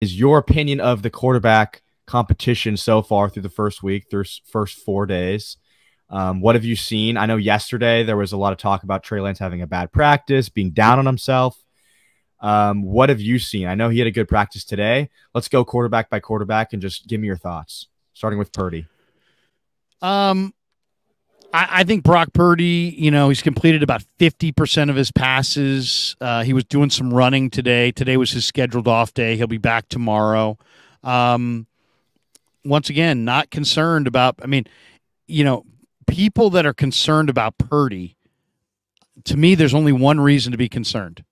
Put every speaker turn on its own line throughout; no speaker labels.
is your opinion of the quarterback competition so far through the first week, through first 4 days. What have you seen? I know yesterday there was a lot of talk about Trey Lance having a bad practice, being down on himself. What have you seen? I know he had a good practice today. Let's go quarterback by quarterback and just give me your thoughts, starting with Purdy.
I think Brock Purdy, he's completed about 50% of his passes. He was doing some running today. Today was his scheduled off day. He'll be back tomorrow. Once again, not concerned about, people that are concerned about Purdy, to me, there's only one reason to be concerned.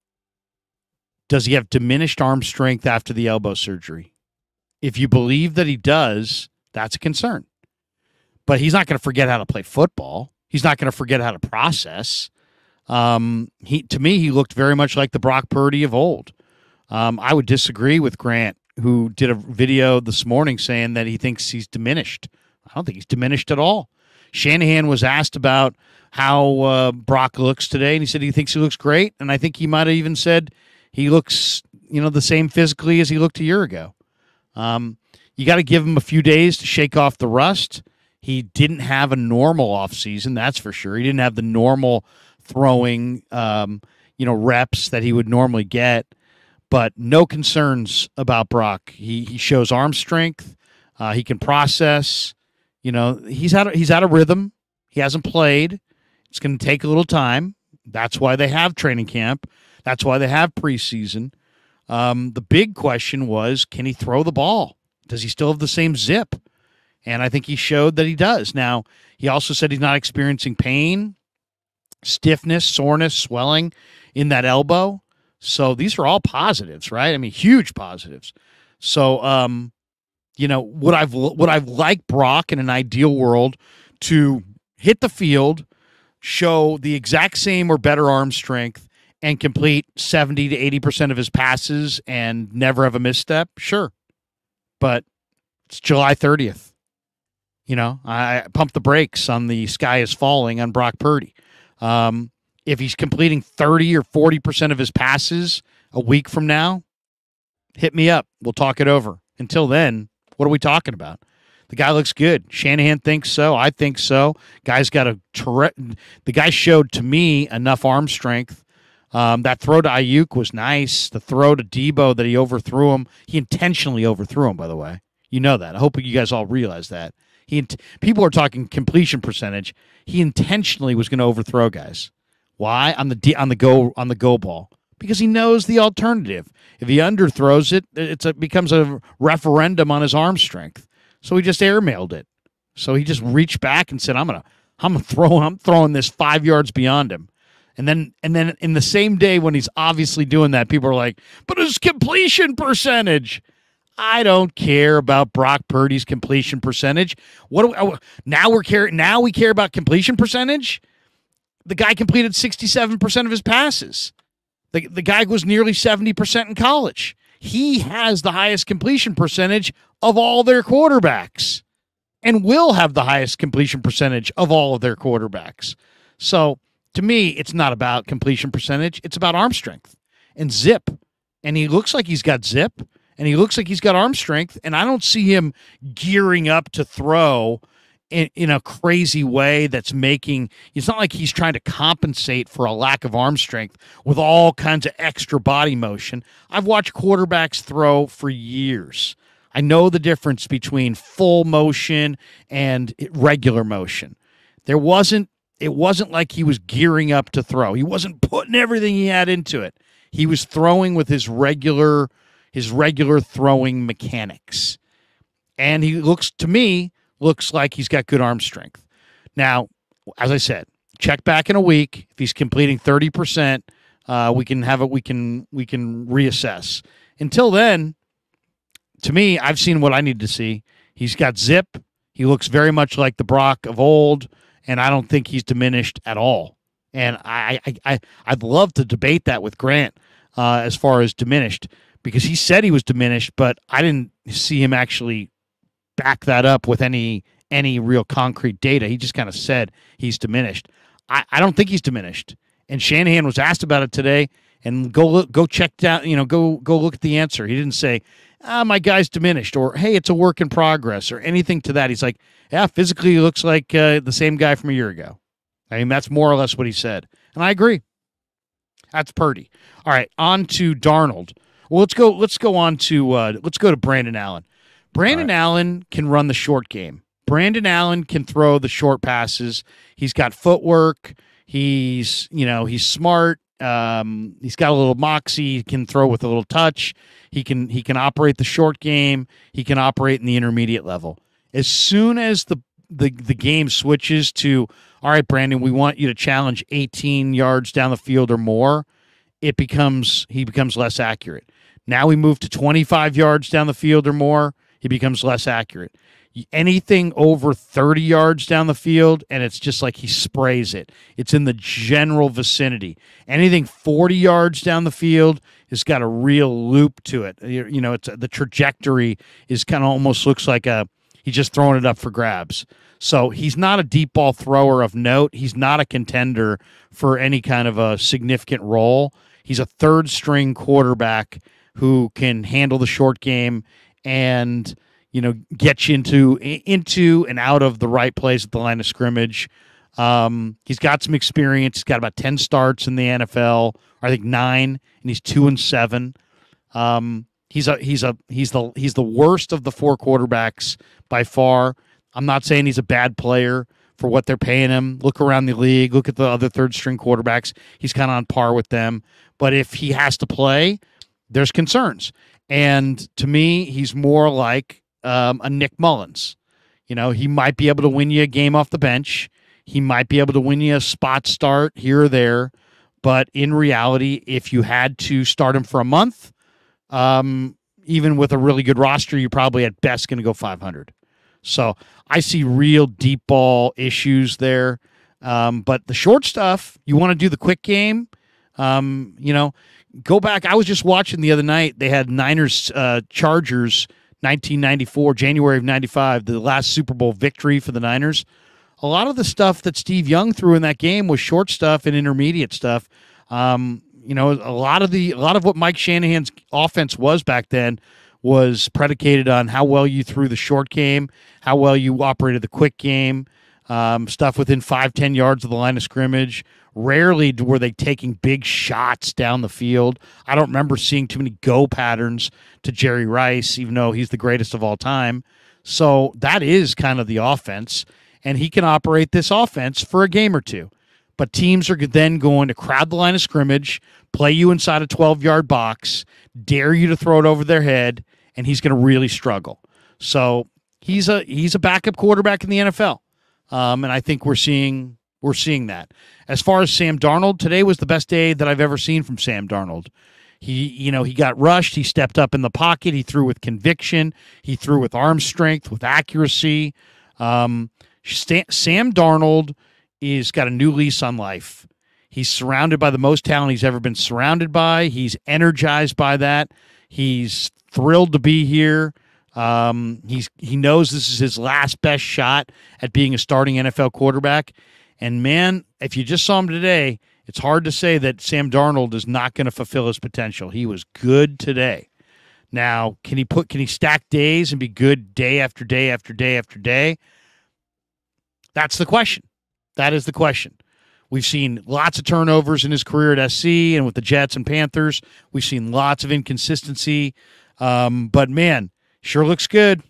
Does he have diminished arm strength after the elbow surgery? If you believe that he does, that's a concern. But he's not going to forget how to play football. He's not going to forget how to process. To me, he looked very much like the Brock Purdy of old. I would disagree with Grant, who did a video this morning saying that he thinks he's diminished. I don't think he's diminished at all. Shanahan was asked about how Brock looks today, and he said he thinks he looks great. And I think he might have even said he looks, the same physically as he looked a year ago. You got to give him a few days to shake off the rust. He didn't have a normal offseason, that's for sure. He didn't have the normal throwing, reps that he would normally get. But no concerns about Brock. He shows arm strength. He can process. He's out of rhythm. He hasn't played. It's going to take a little time. That's why they have training camp. That's why they have preseason. The big question was, can he throw the ball? Does he still have the same zip? And I think he showed that he does. Now, he also said he's not experiencing pain, stiffness, soreness, swelling in that elbow. So these are all positives, right? I mean, huge positives. So, would I've liked Brock in an ideal world to hit the field, show the exact same or better arm strength, and complete 70 to 80% of his passes and never have a misstep? Sure. But it's July 30th. I pump the brakes on the sky is falling on Brock Purdy. If he's completing 30 or 40% of his passes a week from now, hit me up. We'll talk it over. Until then, what are we talking about? The guy looks good. Shanahan thinks so. I think so. The guy showed to me enough arm strength. That throw to Ayuk was nice. The throw to Debo that he overthrew him. He intentionally overthrew him, by the way. You know that. I hope you guys all realize that. People are talking completion percentage. He intentionally was going to overthrow guys. Why? On the go ball. Because he knows the alternative. If he underthrows it, it becomes a referendum on his arm strength. So he just airmailed it. So he just reached back and said, I'm throwing this 5 yards beyond him. And then in the same day when he's obviously doing that, people are like, but his completion percentage. I don't care about Brock Purdy's completion percentage. Now we care about completion percentage? The guy completed 67% of his passes. The guy was nearly 70% in college. He has the highest completion percentage of all their quarterbacks and will have the highest completion percentage of all of their quarterbacks. So to me, it's not about completion percentage. It's about arm strength and zip. And he looks like he's got zip. And he looks like he's got arm strength, and I don't see him gearing up to throw in a crazy way that's making – it's not like he's trying to compensate for a lack of arm strength with all kinds of extra body motion. I've watched quarterbacks throw for years. I know the difference between full motion and regular motion. It wasn't like he was gearing up to throw. He wasn't putting everything he had into it. He was throwing with his regular throwing mechanics. And he looks like he's got good arm strength. Now, as I said, check back in a week. If he's completing 30%, we can reassess. Until then, to me, I've seen what I need to see. He's got zip. He looks very much like the Brock of old, and I don't think he's diminished at all. And I'd love to debate that with Grant as far as diminished, because he said he was diminished, but I didn't see him actually back that up with any real concrete data. He just kind of said he's diminished. I don't think he's diminished. And Shanahan was asked about it today, and go check down, go look at the answer. He didn't say, my guy's diminished, or hey, it's a work in progress, or anything to that. He's like, yeah, physically he looks like the same guy from a year ago. I mean, that's more or less what he said, and I agree. That's Purdy. All right, on to Darnold. Well, let's go to Brandon Allen. Brandon Allen can run the short game. Brandon Allen can throw the short passes. He's got footwork. He's smart. He's got a little moxie. He can throw with a little touch. He can operate the short game. He can operate in the intermediate level. As soon as the game switches to, all right, Brandon, we want you to challenge 18 yards down the field or more, he becomes less accurate. Now we move to 25 yards down the field or more, he becomes less accurate. Anything over 30 yards down the field, and it's just like he sprays it. It's in the general vicinity. Anything 40 yards down the field has got a real loop to it. It's the trajectory is kind of almost looks like he's just throwing it up for grabs. So he's not a deep ball thrower of note. He's not a contender for any kind of a significant role. He's a third string quarterback who can handle the short game and get you into and out of the right place at the line of scrimmage. He's got some experience. He's got about 10 starts in the NFL, or I think 9, and he's 2-7. He's the worst of the 4 quarterbacks by far. I'm not saying he's a bad player for what they're paying him. Look around the league. Look at the other third string quarterbacks. He's kind of on par with them. But if he has to play, there's concerns. And to me, he's more like a Nick Mullins. He might be able to win you a game off the bench. He might be able to win you a spot start here or there. But in reality, if you had to start him for a month, even with a really good roster, you're probably at best going to go 500. So I see real deep ball issues there. But the short stuff, you want to do the quick game, go back. I was just watching the other night. They had Niners Chargers 1994, January of 95, the last Super Bowl victory for the Niners. A lot of the stuff that Steve Young threw in that game was short stuff and intermediate stuff. A lot of what Mike Shanahan's offense was back then was predicated on how well you threw the short game, how well you operated the quick game, stuff within 5-10 yards of the line of scrimmage. Rarely were they taking big shots down the field. I don't remember seeing too many go patterns to Jerry Rice, even though he's the greatest of all time. So that is kind of the offense, and he can operate this offense for a game or two. But teams are then going to crowd the line of scrimmage, play you inside a 12-yard box, dare you to throw it over their head, and he's going to really struggle. So he's a backup quarterback in the NFL, and I think we're seeing that. As far as Sam Darnold, today was the best day that I've ever seen from Sam Darnold. He got rushed. He stepped up in the pocket. He threw with conviction. He threw with arm strength, with accuracy. Sam Darnold is got a new lease on life. He's surrounded by the most talent he's ever been surrounded by. He's energized by that. He's thrilled to be here. He knows this is his last best shot at being a starting NFL quarterback. And man, if you just saw him today, it's hard to say that Sam Darnold is not going to fulfill his potential. He was good today. Now, can he stack days and be good day after day after day after day? That's the question. That is the question. We've seen lots of turnovers in his career at SC and with the Jets and Panthers. We've seen lots of inconsistency. But man, sure looks good.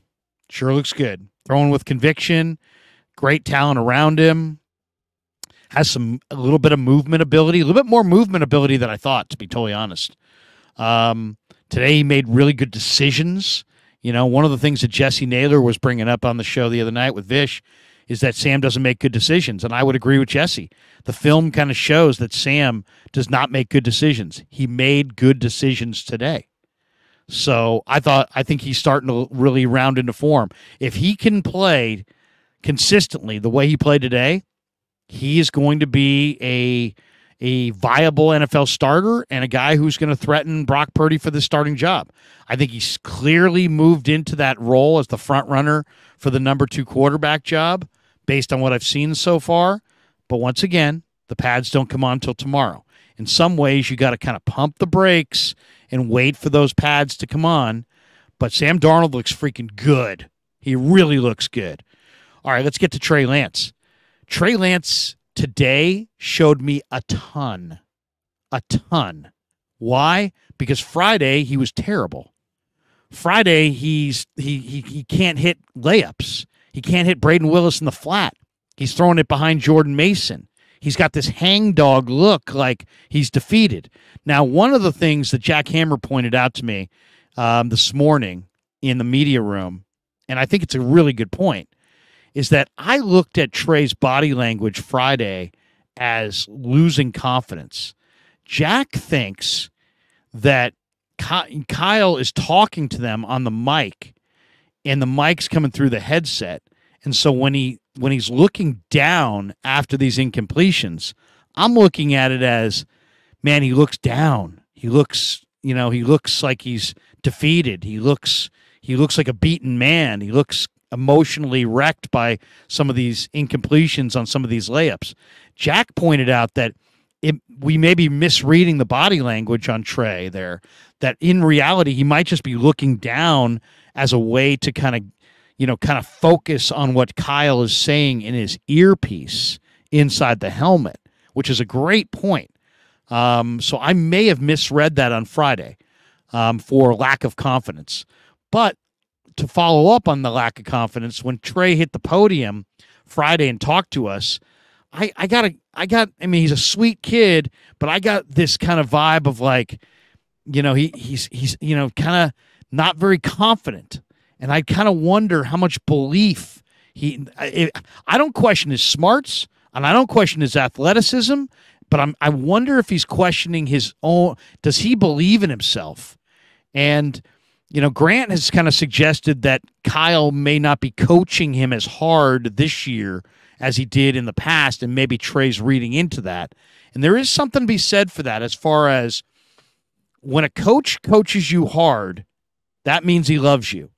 Sure looks good. Throwing with conviction, great talent around him. Has a little bit of movement ability, a little bit more movement ability than I thought, to be totally honest. Today he made really good decisions. One of the things that Jesse Naylor was bringing up on the show the other night with Vish is that Sam doesn't make good decisions, and I would agree with Jesse. The film kind of shows that Sam does not make good decisions. He made good decisions today. So I think he's starting to really round into form. If he can play consistently the way he played today, he is going to be a viable NFL starter and a guy who's going to threaten Brock Purdy for the starting job. I think he's clearly moved into that role as the front runner for the number 2 quarterback job based on what I've seen so far. But once again, the pads don't come on until tomorrow. In some ways, you got to kind of pump the brakes and wait for those pads to come on. But Sam Darnold looks freaking good. He really looks good. All right, let's get to Trey Lance. Trey Lance today showed me a ton. A ton. Why? Because Friday he was terrible. Friday he can't hit layups. He can't hit Braden Willis in the flat. He's throwing it behind Jordan Mason. He's got this hangdog look like he's defeated. Now, one of the things that Jack Hammer pointed out to me this morning in the media room, and I think it's a really good point, is that I looked at Trey's body language Friday as losing confidence. Jack thinks that Kyle is talking to them on the mic, and the mic's coming through the headset. And so when he's looking down after these incompletions, I'm looking at it as, man, he looks down. He looks like he's defeated. He looks like a beaten man. He looks emotionally wrecked by some of these incompletions on some of these layups. Jack pointed out that we may be misreading the body language on Trey there, that in reality he might just be looking down as a way to kind of focus on what Kyle is saying in his earpiece inside the helmet, which is a great point. So I may have misread that on Friday for lack of confidence. But to follow up on the lack of confidence, when Trey hit the podium Friday and talked to us, I mean, he's a sweet kid, but I got this kind of vibe of like, he's kind of not very confident. And I kind of wonder how much belief I don't question his smarts and I don't question his athleticism, but I wonder if he's questioning his own, does he believe in himself? And, Grant has kind of suggested that Kyle may not be coaching him as hard this year as he did in the past, and maybe Trey's reading into that. And there is something to be said for that, as far as when a coach coaches you hard, that means he loves you.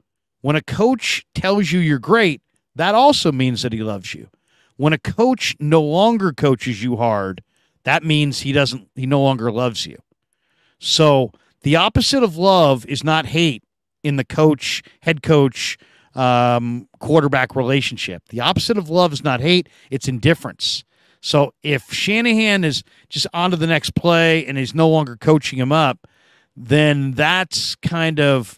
When a coach tells you you're great, that also means that he loves you. When a coach no longer coaches you hard, that means he no longer loves you. So the opposite of love is not hate in the head coach, quarterback relationship. The opposite of love is not hate, it's indifference. So if Shanahan is just on to the next play and he's no longer coaching him up, then that's kind of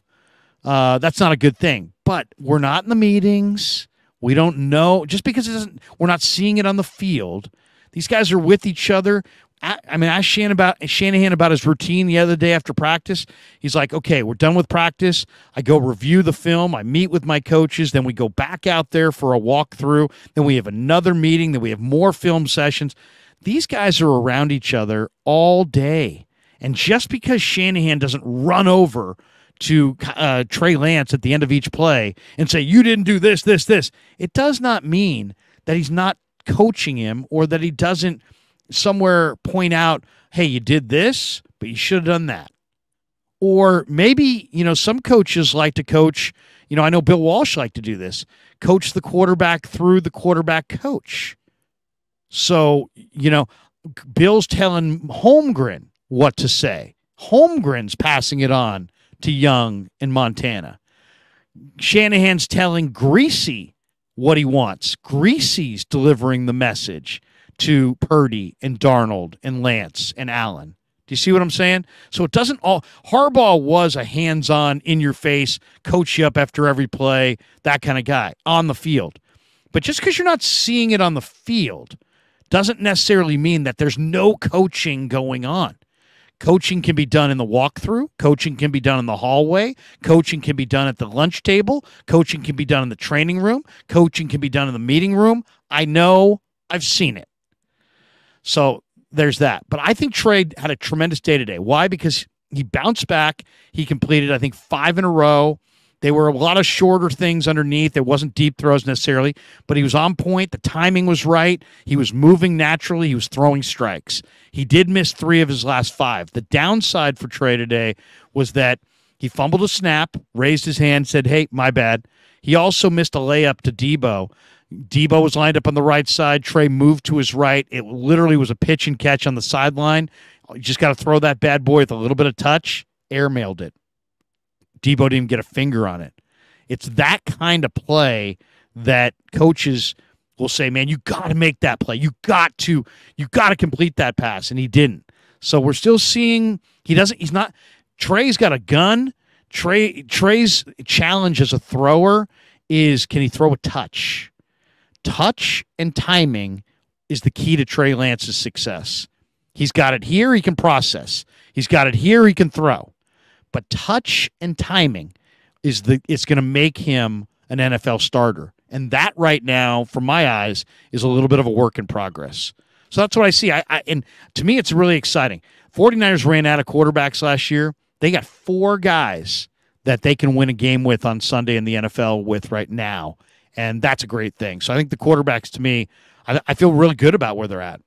that's not a good thing. But we're not in the meetings. We don't know. Just because we're not seeing it on the field. These guys are with each other. I asked Shanahan about his routine the other day after practice. He's like, okay, we're done with practice. I go review the film. I meet with my coaches. Then we go back out there for a walkthrough. Then we have another meeting. Then we have more film sessions. These guys are around each other all day. And just because Shanahan doesn't run over to Trey Lance at the end of each play and say, you didn't do this, it does not mean that he's not coaching him, or that he doesn't somewhere point out, hey, you did this, but you should have done that. Or maybe, some coaches like to coach, I know Bill Walsh liked to do this, coach the quarterback through the quarterback coach. So, Bill's telling Holmgren what to say. Holmgren's passing it on to Young in Montana. Shanahan's telling Greasy what he wants. Greasy's delivering the message to Purdy and Darnold and Lance and Allen. Do you see what I'm saying? So it doesn't all. Harbaugh was a hands-on, in-your-face, coach you up after every play, that kind of guy on the field. But just because you're not seeing it on the field doesn't necessarily mean that there's no coaching going on. Coaching can be done in the walkthrough. Coaching can be done in the hallway. Coaching can be done at the lunch table. Coaching can be done in the training room. Coaching can be done in the meeting room. I know. I've seen it. So there's that. But I think Trey had a tremendous day today. Why? Because he bounced back. He completed, I think, 5 in a row. They were a lot of shorter things underneath. It wasn't deep throws necessarily, but he was on point. The timing was right. He was moving naturally. He was throwing strikes. He did miss 3 of his last 5. The downside for Trey today was that he fumbled a snap, raised his hand, said, hey, my bad. He also missed a layup to Debo. Debo was lined up on the right side. Trey moved to his right. It literally was a pitch and catch on the sideline. You just got to throw that bad boy with a little bit of touch. Airmailed it. Debo didn't get a finger on it. It's that kind of play that coaches will say, man, you got to make that play. You got to complete that pass. And he didn't. So we're still seeing Trey's got a gun. Trey's challenge as a thrower is, can he throw a touch? Touch and timing is the key to Trey Lance's success. He's got it here, he can process. He's got it here, he can throw. But touch and timing it's going to make him an NFL starter. And that right now, from my eyes, is a little bit of a work in progress. So that's what I see. And to me, it's really exciting. 49ers ran out of quarterbacks last year. They got 4 guys that they can win a game with on Sunday in the NFL with right now. And that's a great thing. So I think the quarterbacks, to me, I feel really good about where they're at.